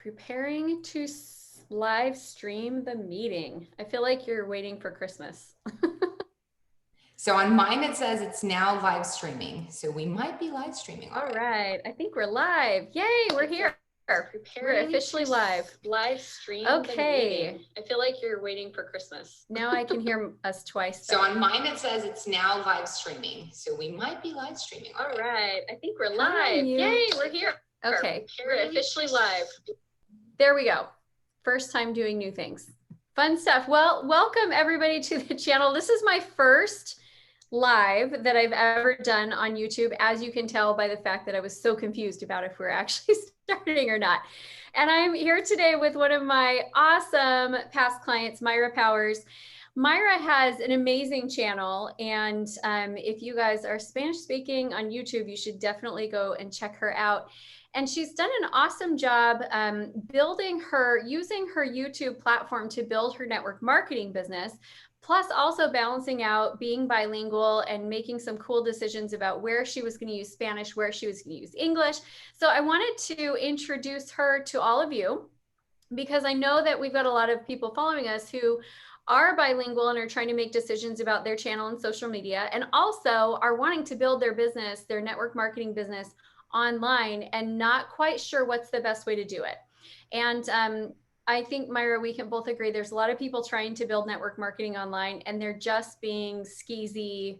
Preparing to live stream the meeting. I feel like you're waiting for Christmas. So on mine, it says it's now live streaming. So we might be live streaming All already. right. I think we're live. Yay, we're here. We're officially live. Live stream. Okay. I feel like you're waiting for Christmas. Now I can hear us twice. So on mine, it says it's now live streaming. So we might be live streaming already. All right. I think we're Come live. on, you. Yay, we're here. Okay. We're officially live. There we go. First time doing new things. Fun stuff. Well, welcome everybody to the channel. This is my first live that I've ever done on YouTube, as you can tell by the fact that I was so confused about if we're actually starting or not. And I'm here today with one of my awesome past clients, Mayra Powers. Mayra has an amazing channel, and if you guys are Spanish speaking on YouTube, you should definitely go and check her out. And she's done an awesome job using her YouTube platform to build her network marketing business, plus also balancing out being bilingual and making some cool decisions about where she was going to use Spanish, where she was going to use English. So I wanted to introduce her to all of you, because I know that we've got a lot of people following us who are bilingual and are trying to make decisions about their channel and social media, and also are wanting to build their business, their network marketing business online, and not quite sure what's the best way to do it. And I think, Mayra, we can both agree there's a lot of people trying to build network marketing online, and they're just being skeezy,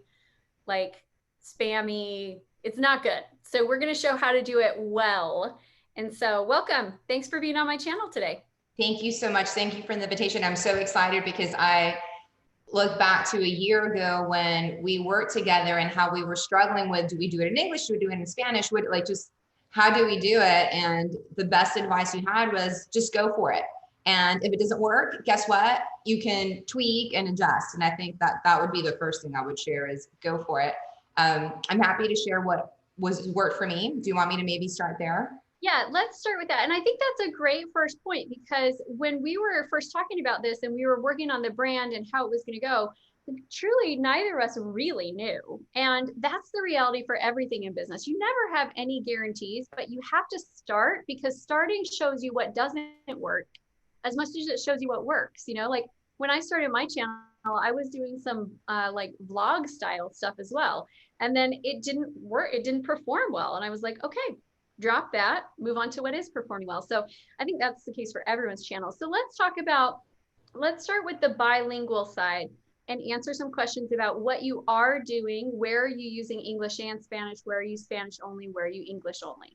like spammy. It's not good. So we're going to show how to do it well. And so welcome. Thanks for being on my channel today. Thank you so much. Thank you for the invitation. I'm so excited because I look back to a year ago when we worked together and how we were struggling with, do we do it in English? Do we do it in Spanish? How do we do it? And the best advice you had was just go for it. And if it doesn't work, guess what? You can tweak and adjust. And I think that would be the first thing I would share is go for it. I'm happy to share what worked for me. Do you want me to maybe start there? Yeah, let's start with that. And I think that's a great first point, because when we were first talking about this and we were working on the brand and how it was going to go, truly neither of us really knew. And that's the reality for everything in business. You never have any guarantees, but you have to start, because starting shows you what doesn't work as much as it shows you what works. You know, like when I started my channel, I was doing some like vlog style stuff as well. And then it didn't work. It didn't perform well. And I was like, okay, drop that, move on to what is performing well. So I think that's the case for everyone's channel. So let's start with the bilingual side and answer some questions about what you are doing. Where are you using English and Spanish? Where are you Spanish only? Where are you English only?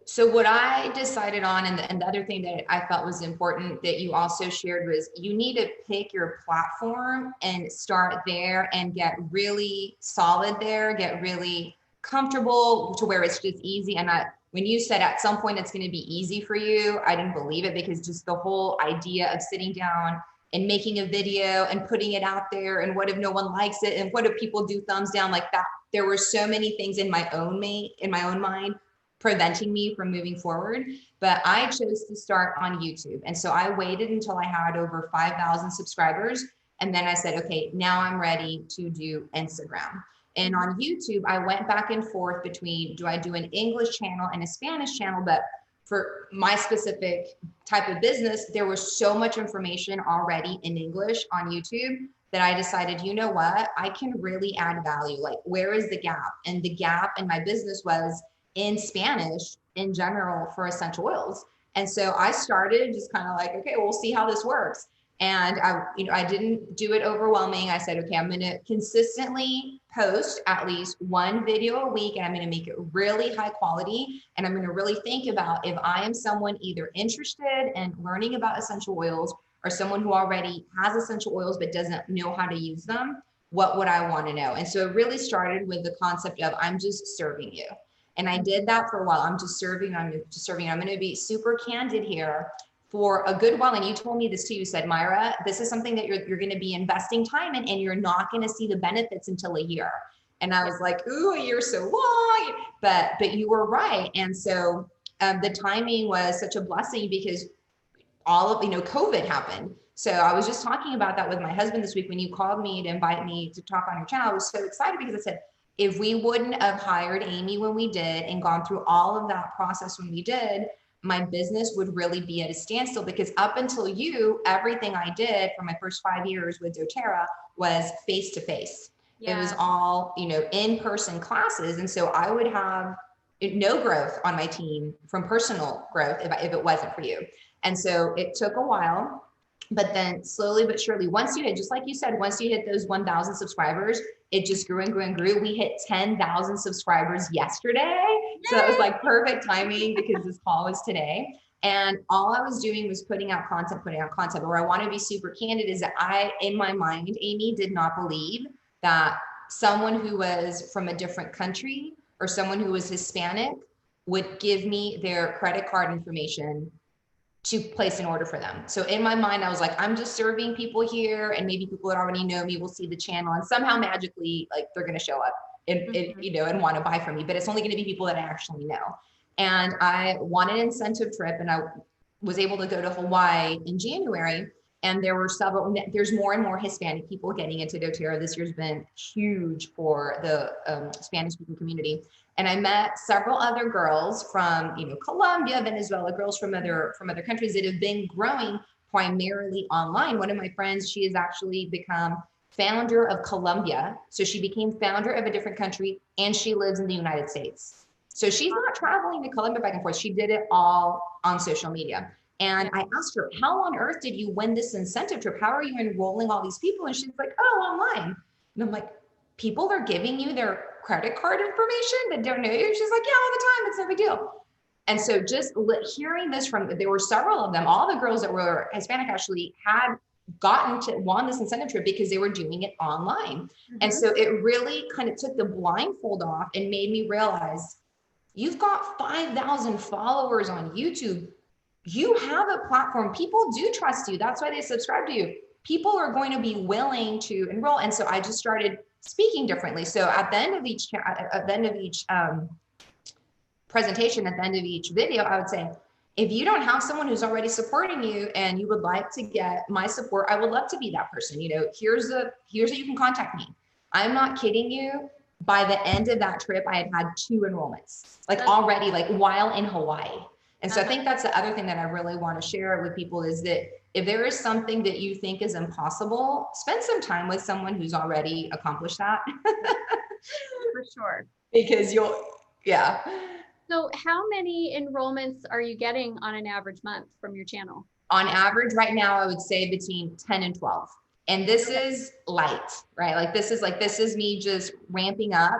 So what I decided on, and the other thing that I felt was important that you also shared, was you need to pick your platform and start there and get really solid there, get really comfortable to where it's just easy. And when you said at some point it's going to be easy for you, I didn't believe it, because just the whole idea of sitting down and making a video and putting it out there, and what if no one likes it, and what if people do thumbs down like that? There were so many things in my own mind preventing me from moving forward. But I chose to start on YouTube. And so I waited until I had over 5,000 subscribers. And then I said, okay, now I'm ready to do Instagram. And on YouTube, I went back and forth between, do I do an English channel and a Spanish channel? But for my specific type of business, there was so much information already in English on YouTube that I decided, you know what, I can really add value. Like, where is the gap? And the gap in my business was in Spanish in general for essential oils. And so I started just kind of like, okay, we'll see how this works. And I didn't do it overwhelming. I said, okay, I'm going to consistently post at least one video a week, and I'm going to make it really high quality. And I'm going to really think about, if I am someone either interested in learning about essential oils, or someone who already has essential oils but doesn't know how to use them, what would I want to know? And so it really started with the concept of, I'm just serving you. And I did that for a while. I'm just serving. I'm going to be super candid here. For a good while, and you told me this too, you said, Mayra, this is something that you're going to be investing time in, and you're not going to see the benefits until a year. And I was like, ooh, a year so long, but you were right. And so the timing was such a blessing, because all of, COVID happened. So I was just talking about that with my husband this week when you called me to invite me to talk on your channel. I was so excited, because I said, if we wouldn't have hired Amy when we did and gone through all of that process when we did, my business would really be at a standstill, because up until everything I did for my first 5 years with doTERRA was face-to-face. It was all, in-person classes. And so I would have no growth on my team from personal growth if it wasn't for you. And so it took a while, but then slowly but surely, once you hit, just like you said, once you hit those 1,000 subscribers, it just grew and grew and grew. We hit 10,000 subscribers yesterday. So that was like perfect timing, because this call was today. And all I was doing was putting out content. But where I want to be super candid is that in my mind, Amy, did not believe that someone who was from a different country or someone who was Hispanic would give me their credit card information to place an order for them. So in my mind, I was like, I'm just serving people here, and maybe people that already know me will see the channel, and somehow magically, like, they're going to show up and want to buy from me, but it's only going to be people that I actually know. And I won an incentive trip, and I was able to go to Hawaii in January. And there's more and more Hispanic people getting into doTERRA. This year's been huge for the Spanish speaking community. And I met several other girls from, Colombia, Venezuela, girls from other countries that have been growing primarily online. One of my friends, she has actually become founder of Colombia. So she became founder of a different country, and she lives in the United States. So she's not traveling to Colombia back and forth. She did it all on social media. And I asked her, how on earth did you win this incentive trip? How are you enrolling all these people? And she's like, oh, online. And I'm like, people are giving you their credit card information that don't know you? She's like, yeah, all the time. It's no big deal. And so just hearing this there were several of them, all the girls that were Hispanic actually had won this incentive trip because they were doing it online. Mm-hmm. And so it really kind of took the blindfold off and made me realize, you've got 5,000 followers on YouTube. You have a platform. People do trust you. That's why they subscribe to you. People are going to be willing to enroll. And so I just started speaking differently. So at the end of each presentation, at the end of each video, I would say, if you don't have someone who's already supporting you and you would like to get my support, I would love to be that person. Here's how you can contact me. I'm not kidding you. By the end of that trip, I had 2 enrollments, already, while in Hawaii. And so I think that's the other thing that I really want to share with people is that if there is something that you think is impossible, spend some time with someone who's already accomplished that. For sure. Because yeah. So how many enrollments are you getting on an average month from your channel? On average right now, I would say between 10 and 12. And this is light, right? This is me just ramping up.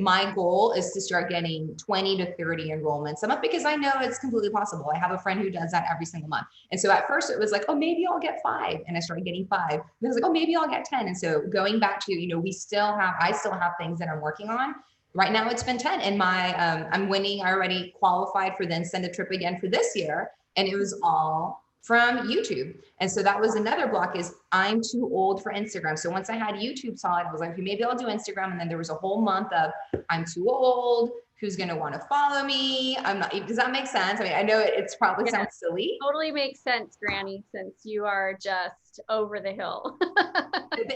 My goal is to start getting 20 to 30 enrollments a month, because I know it's completely possible. I have a friend who does that every single month. And so at first it was like, oh, maybe I'll get 5. And I started getting 5. And it was like, oh, maybe I'll get 10. And so going back to, I still have things that I'm working on. Right now it's been 10, and I'm winning. I already qualified for the incentive trip again for this year. And it was all from YouTube. And so that was another block, is I'm too old for Instagram. So once I had YouTube solid, I was like, okay, maybe I'll do Instagram. And then there was a whole month of, I'm too old. Who's going to want to follow me? I'm not. Does that make sense? I mean, I know it's probably sounds silly. Totally makes sense, Granny, since you are just over the hill.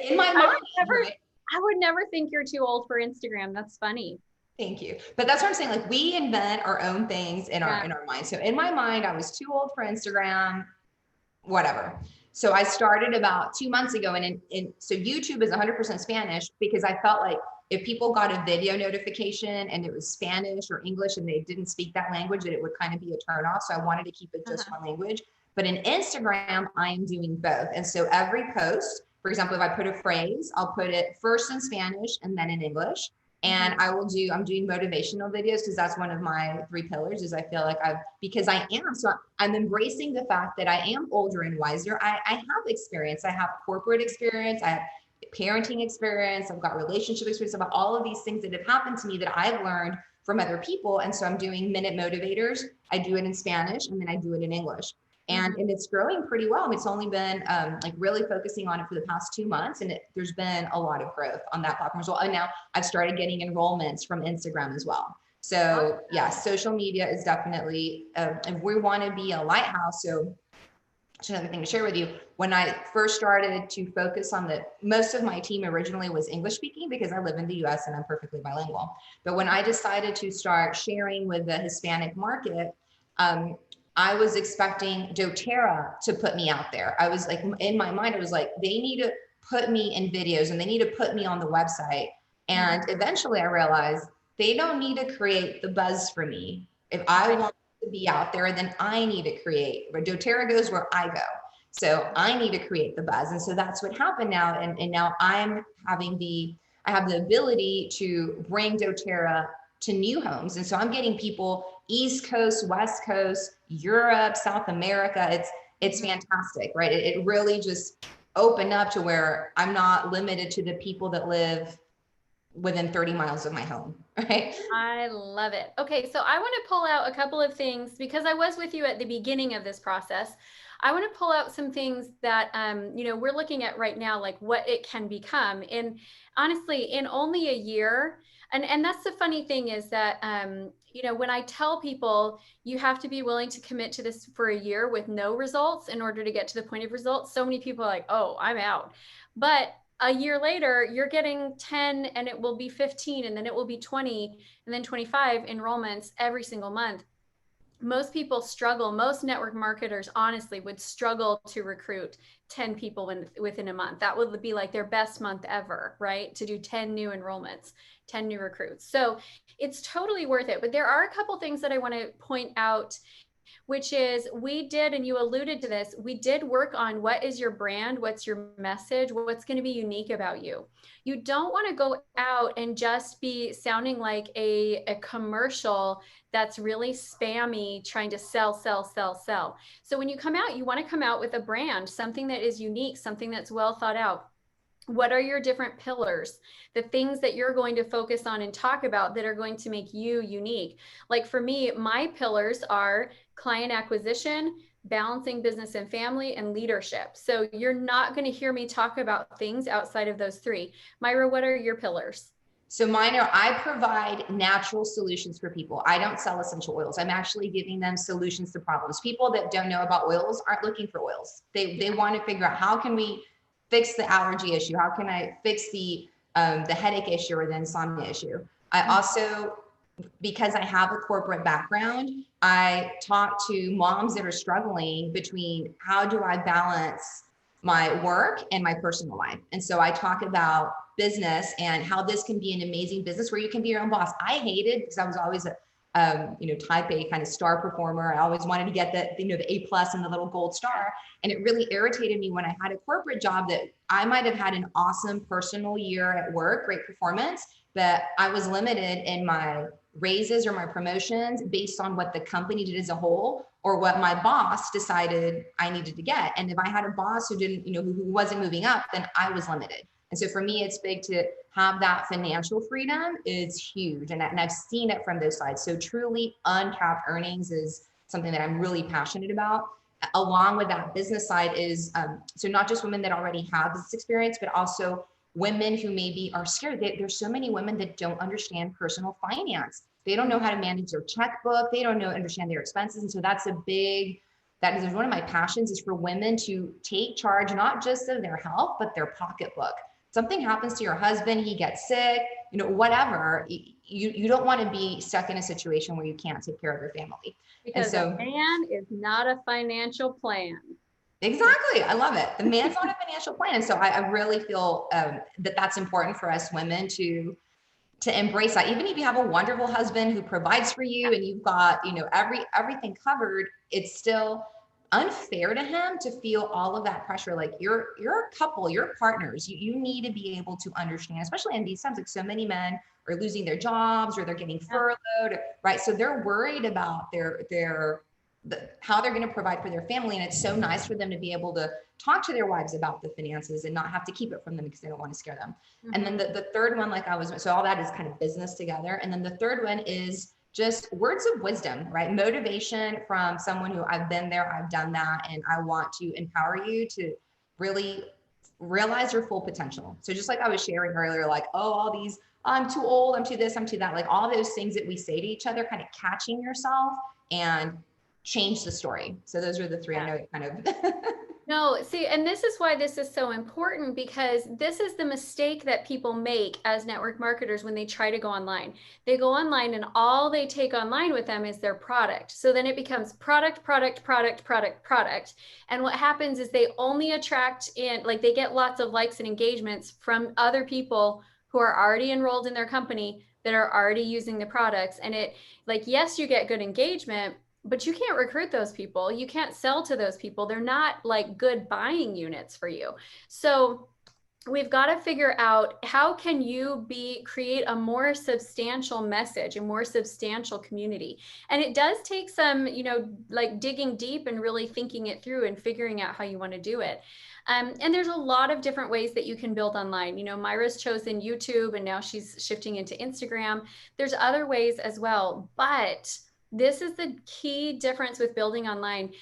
In my mind, I would never think you're too old for Instagram. That's funny. Thank you. But that's what I'm saying. We invent our own things in our mind. So in my mind, I was too old for Instagram, whatever. So I started about 2 months ago, and so YouTube is 100% Spanish, because I felt like if people got a video notification and it was Spanish or English and they didn't speak that language, that it would kind of be a turnoff. So I wanted to keep it just one language. But in Instagram, I am doing both. And so every post, for example, if I put a phrase, I'll put it first in Spanish and then in English. And I'm doing motivational videos, because that's one of my 3 pillars, is I feel like I'm embracing the fact that I am older and wiser. I have experience. I have corporate experience. I have parenting experience. I've got relationship experience about all of these things that have happened to me that I've learned from other people. And so I'm doing minute motivators. I do it in Spanish, and then I do it in English. And it's growing pretty well. I mean, it's only been really focusing on it for the past 2 months, and there's been a lot of growth on that platform as well. And now I've started getting enrollments from Instagram as well. So yeah, social media is definitely, if we want to be a lighthouse. So that's another thing to share with you. When I first started to focus on most of my team originally was English speaking, because I live in the US and I'm perfectly bilingual. But when I decided to start sharing with the Hispanic market, I was expecting doTERRA to put me out there. I was like, in my mind, I was like, they need to put me in videos and they need to put me on the website. And eventually I realized they don't need to create the buzz for me. If I want to be out there, then I need to create. Where doTERRA goes where I go. So I need to create the buzz. And so that's what happened now. And now I have the ability to bring doTERRA to new homes. And so I'm getting people East Coast, West Coast, Europe, South America. It's fantastic, right? It really just opened up to where I'm not limited to the people that live within 30 miles of my home, right? I love it. Okay, so I want to pull out a couple of things because I was with you at the beginning of this process. I want to pull out some things that we're looking at right now, like what it can become. And honestly, in only a year, and that's the funny thing is that when I tell people you have to be willing to commit to this for a year with no results in order to get to the point of results, so many people are like, oh, I'm out. But a year later, you're getting 10 and it will be 15 and then it will be 20 and then 25 enrollments every single month. Most people struggle. Most network marketers, honestly, would struggle to recruit 10 people within a month. That would be like their best month ever, right? To do 10 new enrollments, 10 new recruits. So it's totally worth it. But there are a couple things that I want to point out, which is we did, and you alluded to this, we did work on what is your brand, what's your message, what's going to be unique about you. You don't want to go out and just be sounding like a commercial that's really spammy, trying to sell. So when you come out, you want to come out with a brand, something that is unique, something that's well thought out. What are your different pillars? The things that you're going to focus on and talk about that are going to make you unique. Like for me, my pillars are client acquisition, balancing business and family, and leadership. So you're not going to hear me talk about things outside of those three. Mayra, what are your pillars? So mine are, I provide natural solutions for people. I don't sell essential oils. I'm actually giving them solutions to problems. People that don't know about oils aren't looking for oils. They want to figure out how can we fix the allergy issue? How can I fix the headache issue or the insomnia issue? I also, because I have a corporate background, I talk to moms that are struggling between how do I balance my work and my personal life. And so I talk about business and how this can be an amazing business where you can be your own boss. I hated, because I was always a type A kind of star performer. I always wanted to get the A+ and the little gold star. And it really irritated me when I had a corporate job that I might have had an awesome personal year at work, great performance, but I was limited in my raises or my promotions based on what the company did as a whole or what my boss decided I needed to get. And if I had a boss who didn't, who wasn't moving up, then I was limited. And so for me, it's big to have that financial freedom is huge. And I've seen it from those sides. So truly uncapped earnings is something that I'm really passionate about. Along with that business side is, so not just women that already have this experience, but also women who maybe are scared. There's so many women that don't understand personal finance. They don't know how to manage their checkbook. They don't understand their expenses. And so that is one of my passions, is for women to take charge, not just of their health, but their pocketbook. Something happens to your husband, he gets sick, whatever, you don't want to be stuck in a situation where you can't take care of your family. Because a man is not a financial plan. Exactly. I love it. The man's not a financial plan. And so I really feel that that's important for us women to embrace that. Even if you have a wonderful husband who provides for you and you've got, everything covered, it's still unfair to him to feel all of that pressure. Like you're a couple, you're partners. You need to be able to understand, especially in these times, like so many men are losing their jobs or they're getting furloughed, right? So they're worried about how they're going to provide for their family. And it's so nice for them to be able to talk to their wives about the finances and not have to keep it from them because they don't want to scare them. Mm-hmm. And then the third one, so all that is kind of business together. And then the third one is just words of wisdom, right? Motivation from someone who I've been there, I've done that. And I want to empower you to really realize your full potential. So just like I was sharing earlier, like, all these, I'm too old, I'm too this, I'm too that, like all those things that we say to each other, kind of catching yourself and change the story. So those are the three. I know it kind of No, see, and this is why this is so important, because this is the mistake that people make as network marketers when they try to go online. They go online and all they take online with them is their product. So then it becomes product, product, product, product, product. And what happens is they only attract in, like they get lots of likes and engagements from other people who are already enrolled in their company that are already using the products. And it, like, yes, you get good engagement, but you can't recruit those people. You can't sell to those people. They're not like good buying units for you. So we've got to figure out how can you create a more substantial message, a more substantial community. And it does take some, like digging deep and really thinking it through and figuring out how you want to do it. And there's a lot of different ways that you can build online. Mayra's chosen YouTube and now she's shifting into Instagram. There's other ways as well, but this is the key difference with building online.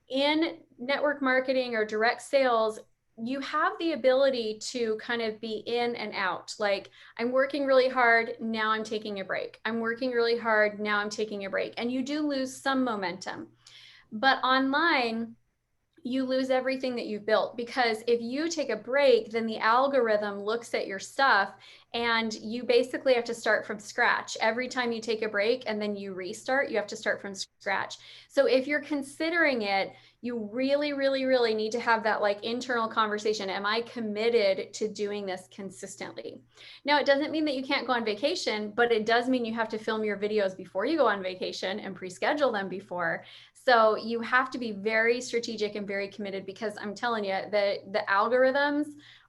In network marketing or direct sales, you have the ability to kind of be in and out. Like, I'm working really hard, now I'm taking a break. I'm working really hard, now I'm taking a break. And you do lose some momentum. But online, you lose everything that you've built, because if you take a break, then the algorithm looks at your stuff and you basically have to start from scratch. Every time you take a break and then you restart, you have to start from scratch. So if you're considering it, you really, really, really need to have that like internal conversation. Am I committed to doing this consistently? Now, it doesn't mean that you can't go on vacation, but it does mean you have to film your videos before you go on vacation and pre-schedule them before. So you have to be very strategic and very committed, because I'm telling you that the algorithms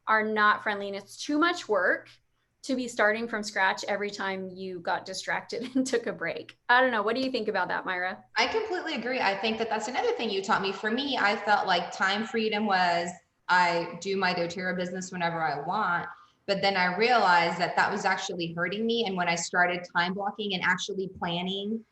are not friendly, and it's too much work to be starting from scratch every time you got distracted and took a break. I don't know. What do you think about that, Mayra? I completely agree. I think that that's another thing you taught me. For me, I felt like time freedom was I do my doTERRA business whenever I want. But then I realized that that was actually hurting me. And when I started time blocking and actually planning,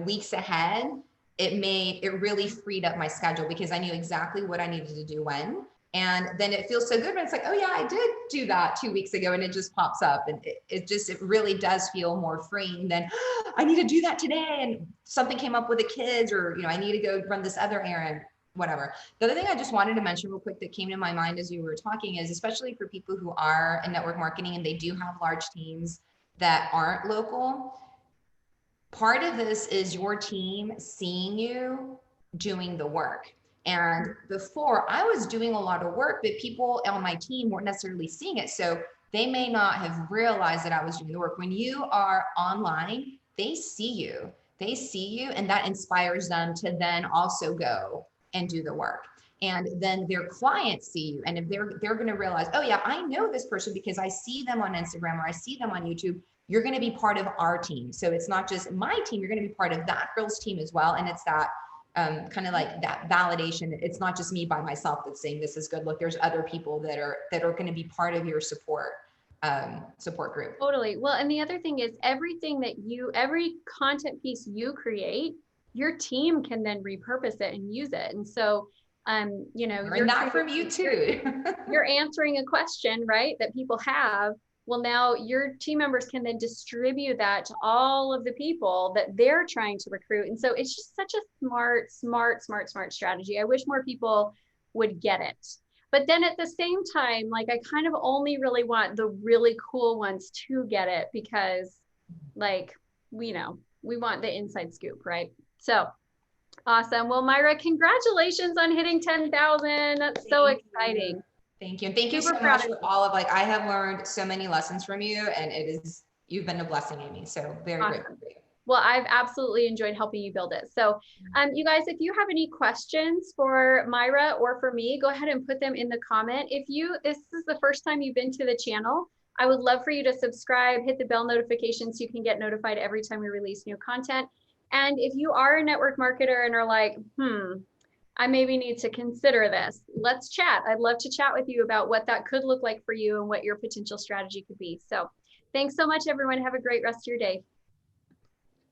weeks ahead, it really freed up my schedule, because I knew exactly what I needed to do when. And then it feels so good when it's like, oh yeah, I did do that 2 weeks ago, and it just pops up, and it really does feel more freeing than I need to do that today, and something came up with the kids, or I need to go run this other errand, whatever. The other thing I just wanted to mention real quick that came to my mind as you were talking is, especially for people who are in network marketing and they do have large teams that aren't local, part of this is your team seeing you doing the work. And before, I was doing a lot of work, but people on my team weren't necessarily seeing it. So they may not have realized that I was doing the work. When you are online, they see you. They see you, and that inspires them to then also go and do the work. And then their clients see you. And if they're going to realize, oh yeah, I know this person because I see them on Instagram or I see them on YouTube, you're going to be part of our team. So it's not just my team, you're going to be part of that girl's team as well. And it's that kind of like that validation. It's not just me by myself that's saying this is good. Look, there's other people that are going to be part of your support group. Totally. Well, and the other thing is, every content piece you create, your team can then repurpose it and use it. And so, Learn that from you too. You're answering a question, right, that people have. Well, now your team members can then distribute that to all of the people that they're trying to recruit. And so it's just such a smart strategy. I wish more people would get it. But then at the same time, like, I kind of only really want the really cool ones to get it, because like, we want the inside scoop, right? So awesome. Well, Mayra, congratulations on hitting 10,000. That's so exciting. Thank you. And thank you so much for all of, I have learned so many lessons from you, and you've been a blessing to me. So very grateful for you. Well, I've absolutely enjoyed helping you build it. So you guys, if you have any questions for Mayra or for me, go ahead and put them in the comment. If this is the first time you've been to the channel, I would love for you to subscribe, hit the bell notification so you can get notified every time we release new content. And if you are a network marketer and are like, I maybe need to consider this, let's chat. I'd love to chat with you about what that could look like for you and what your potential strategy could be. So thanks so much, everyone. Have a great rest of your day.